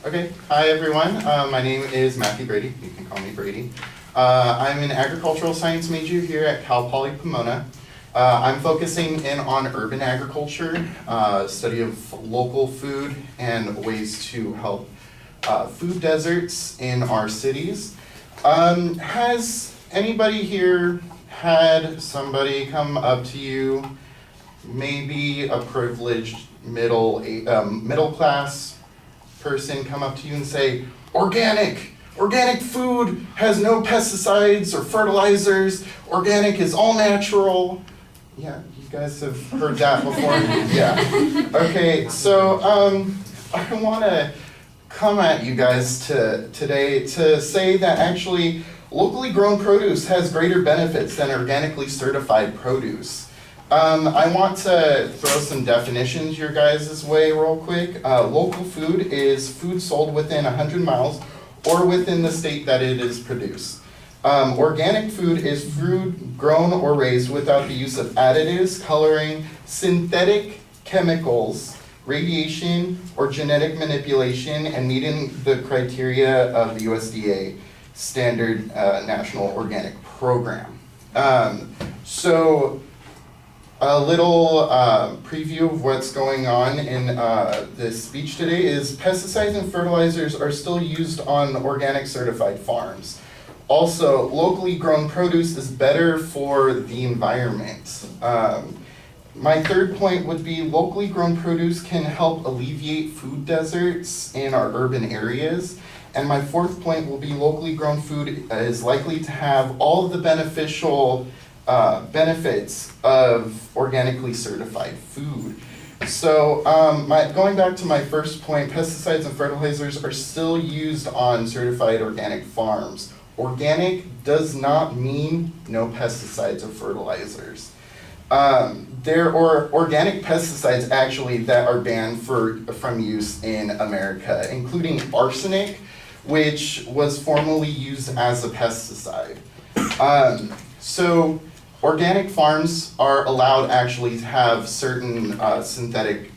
Okay, hi everyone. My name is Matthew Brady. You can call me Brady. I'm an agricultural science major here at Cal Poly Pomona. I'm focusing in on urban agriculture, study of local food and ways to help food deserts in our cities. Has anybody here had somebody come up to you, maybe a privileged middle class person come up to you and say, organic food has no pesticides or fertilizers, organic is all natural? Yeah, you guys have heard that before? Yeah. Okay, so I want to come at you guys today to say that actually locally grown produce has greater benefits than organically certified produce. I want to throw some definitions your guys' way real quick. Local food is food sold within 100 miles or within the state that it is produced. Organic food is food grown or raised without the use of additives, coloring, synthetic chemicals, radiation, or genetic manipulation, and meeting the criteria of the USDA Standard National Organic Program. So a little preview of what's going on in this speech today is pesticides and fertilizers are still used on organic certified farms. Also, locally grown produce is better for the environment. My third point would be locally grown produce can help alleviate food deserts in our urban areas. And my fourth point will be locally grown food is likely to have all of the beneficial benefits of organically certified food. So going back to my first point, pesticides and fertilizers are still used on certified organic farms. Organic does not mean no pesticides or fertilizers. There are organic pesticides actually that are banned from use in America, including arsenic, which was formerly used as a pesticide. So organic farms are allowed actually to have certain synthetic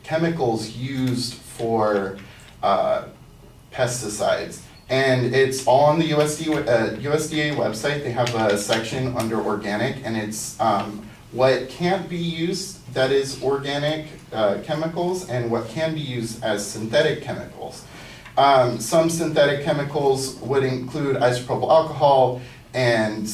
chemicals used for pesticides. And it's all on the USDA website. They have a section under organic, and it's what can't be used that is organic chemicals and what can be used as synthetic chemicals. Some synthetic chemicals would include isopropyl alcohol and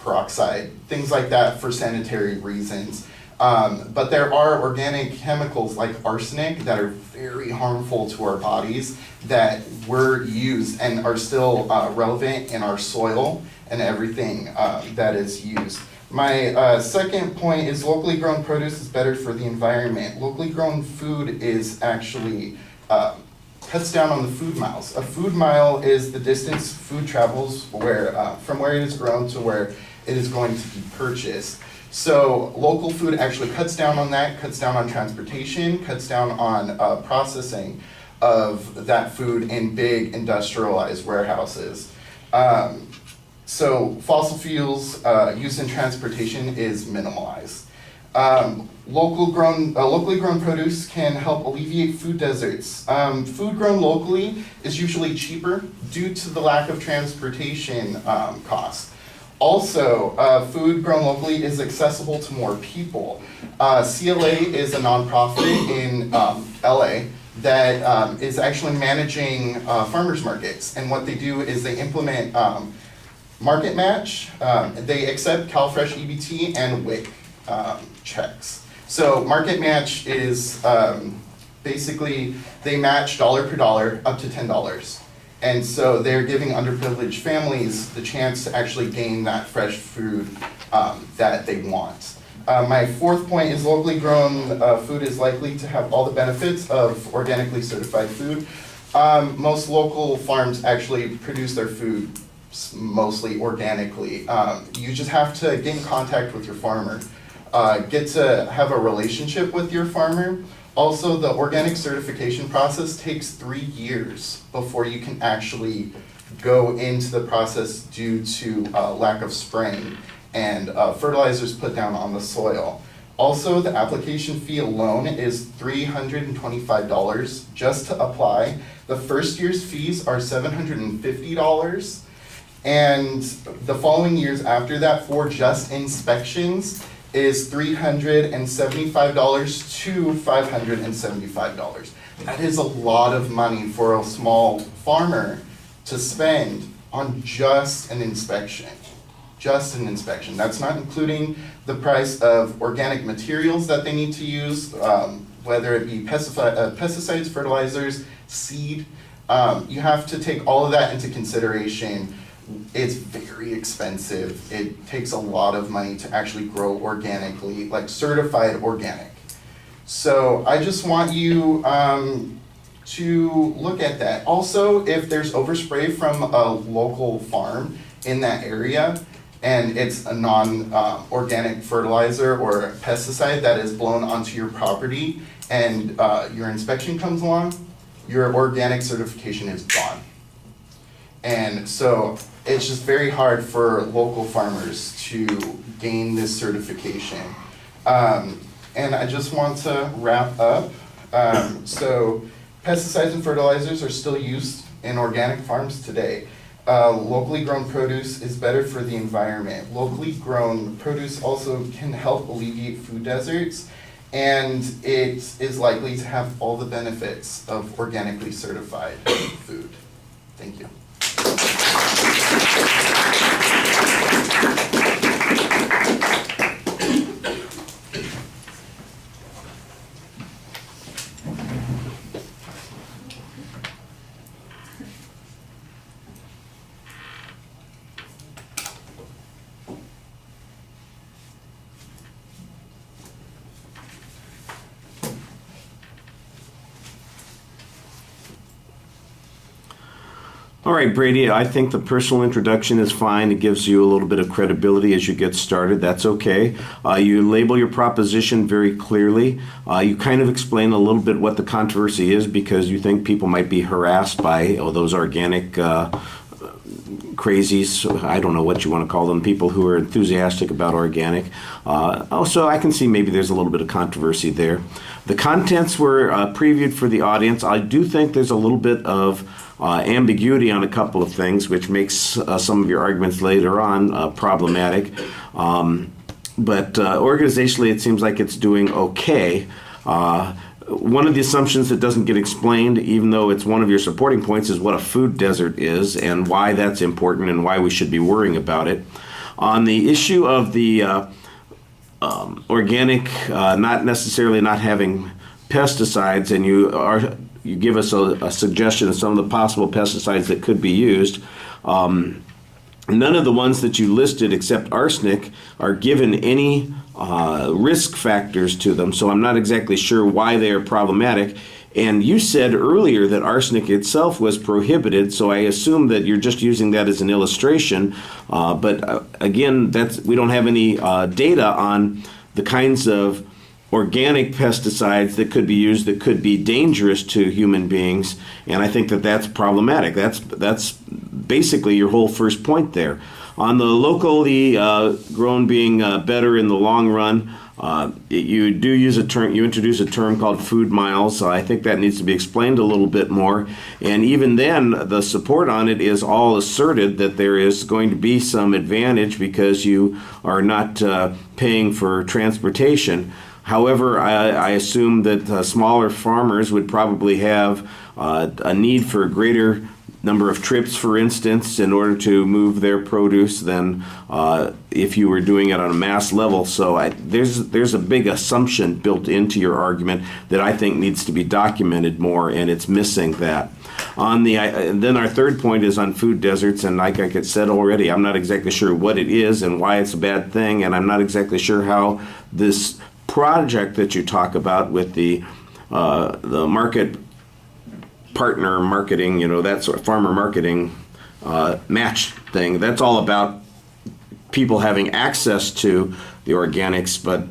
peroxide, things like that for sanitary reasons. But there are organic chemicals like arsenic that are very harmful to our bodies that were used and are still relevant in our soil and everything that is used. My second point is locally grown produce is better for the environment. Locally grown food is actually cuts down on the food miles. A food mile is the distance food travels from where it is grown to where it is going to be purchased. So local food actually cuts down on that, cuts down on transportation, cuts down on processing of that food in big industrialized warehouses. So fossil fuels used in transportation is minimalized. Locally grown produce can help alleviate food deserts. Food grown locally is usually cheaper due to the lack of transportation costs. Also, food grown locally is accessible to more people. CLA is a nonprofit in LA that is actually managing farmers markets. And what they do is they implement Market Match. They accept CalFresh EBT and WIC checks. So Market Match is basically they match dollar per dollar up to $10. And so they're giving underprivileged families the chance to actually gain that fresh food that they want. My fourth point is locally grown food is likely to have all the benefits of organically certified food. Most local farms actually produce their food mostly organically. You just have to get in contact with your farmer, get to have a relationship with your farmer. Also, the organic certification process takes 3 years before you can actually go into the process due to lack of spraying and fertilizers put down on the soil. Also, the application fee alone is $325 just to apply. The first year's fees are $750, and the following years after that for just inspections is $375 to $575. That is a lot of money for a small farmer to spend on just an inspection. Just an inspection. That's not including the price of organic materials that they need to use, whether it be pesticides, fertilizers, seed. You have to take all of that into consideration. It's very expensive. It takes a lot of money to actually grow organically, like certified organic. So I just want you to look at that. Also, if there's overspray from a local farm in that area, and it's a non-organic fertilizer or pesticide that is blown onto your property, and your inspection comes along, your organic certification is gone. And so it's just very hard for local farmers to gain this certification. And I just want to wrap up. So pesticides and fertilizers are still used in organic farms today. Locally grown produce is better for the environment. Locally grown produce also can help alleviate food deserts, and it is likely to have all the benefits of organically certified food. Thank you. All right, Brady, I think the personal introduction is fine. It gives you a little bit of credibility as you get started. That's okay. You label your proposition very clearly. You kind of explain a little bit what the controversy is because you think people might be harassed by those organic crazies. I don't know what you want to call them, people who are enthusiastic about organic. Also, I can see maybe there's a little bit of controversy there. The contents were previewed for the audience. I do think there's a little bit of ambiguity on a couple of things, which makes some of your arguments later on problematic. But organizationally, it seems like it's doing okay. One of the assumptions that doesn't get explained, even though it's one of your supporting points, is what a food desert is and why that's important and why we should be worrying about it. On the issue of the organic not necessarily not having pesticides, and you give us a suggestion of some of the possible pesticides that could be used. None of the ones that you listed, except arsenic, are given any risk factors to them, so I'm not exactly sure why they are problematic. And you said earlier that arsenic itself was prohibited, so I assume that you're just using that as an illustration. But again, we don't have any data on the kinds of organic pesticides that could be used that could be dangerous to human beings, and I think that that's problematic. That's basically your whole first point there. On the locally grown being better in the long run, you do use a term. You introduce a term called food miles. So I think that needs to be explained a little bit more. And even then, the support on it is all asserted that there is going to be some advantage because you are not paying for transportation. However, I assume that smaller farmers would probably have a need for a greater number of trips, for instance, in order to move their produce than if you were doing it on a mass level. So there's a big assumption built into your argument that I think needs to be documented more, and it's missing that. Then our third point is on food deserts, and like I said already, I'm not exactly sure what it is and why it's a bad thing, and I'm not exactly sure how this project that you talk about with the market partner marketing, that sort of farmer marketing match thing, that's all about people having access to the organics. But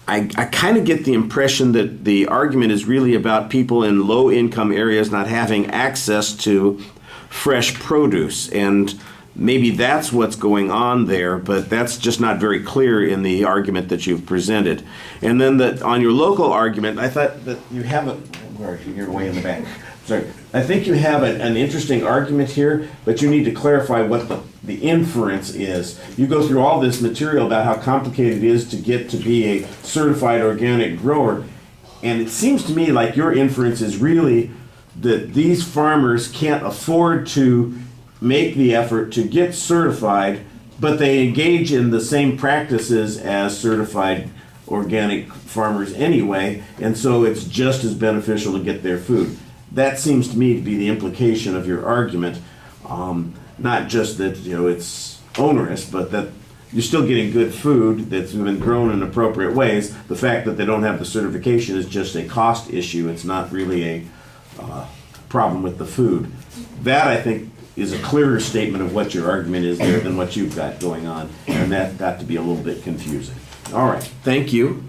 I kind of get the impression that the argument is really about people in low income areas not having access to fresh produce, and maybe that's what's going on there, but that's just not very clear in the argument that you've presented. And then on your local argument, I thought that you have a, where are you? You're way in the back. Sorry. I think you have an interesting argument here, but you need to clarify what the inference is. You go through all this material about how complicated it is to get to be a certified organic grower, and it seems to me like your inference is really that these farmers can't afford to make the effort to get certified, but they engage in the same practices as certified organic farmers anyway, and so it's just as beneficial to get their food. That seems to me to be the implication of your argument. Not just that it's onerous, but that you're still getting good food that's been grown in appropriate ways. The fact that they don't have the certification is just a cost issue. It's not really a problem with the food. That, I think, is a clearer statement of what your argument is there than what you've got going on, and that got to be a little bit confusing. All right, thank you.